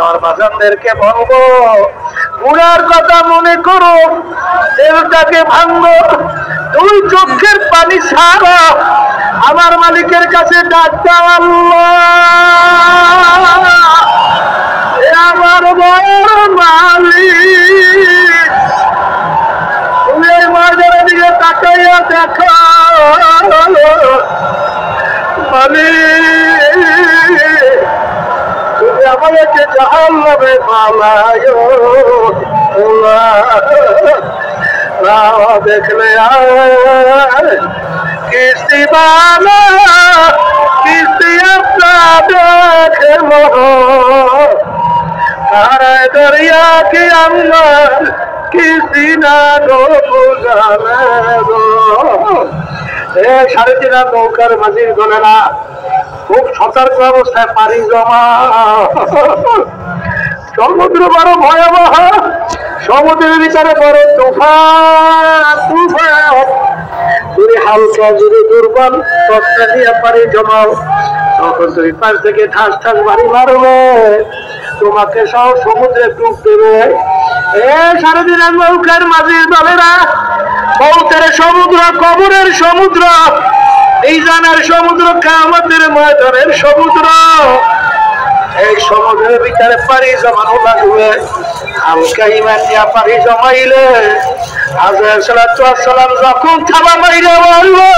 আমার বাজানদেরকে বলবো, বুড়ার কথা মনে করো, দেহটাকে ভাঙবো, দুই চোখের পানি ছাড়া আমার মালিকের কাছে ডাক দাও, আল্লাহ আমার বড় মালিক, তুমি এই ময়দানের দিকে তাকাইয়া দেখো মালিক, তুমি আমাদেরকে জাহান্নামে পালায় দেখলে কিস্তি বালা কিস্তি আপনার দেখলো তারায় দরিয়া কি আমার কিস্তি না গো বুঝালে গো। 3.5 নৌকার মাঝির গলেরা খুব সতর্ক অবস্থায় পানি জমা। সমুদ্র বড় ভয়াবহ, সমুদ্রের ভিতরে বড় তুফান তুফান। যদি হালকা যদি দুর্বল তত্ত্বা দিয়ে পানি জমাও, তখন তুমি পাশ থেকে ঠাস ঠাস বাড়ি মারবে, তোমাকে সব সমুদ্রে ডুব দেবে। 3.5 নৌকার মাঝির দলেরা মৌতের সমুদ্র, কবরের সমুদ্র, মিজানের সমুদ্র, কিয়ামতের ময়দানের সমুদ্র, এই সমুদ্রের ভিতরে পানি জমানো লাগবে। হালকা ইমান দিয়া পানি জমাইলে আজরাইল সালাতু ওয়াস সালাম যখন থাবা মাইরে বলবে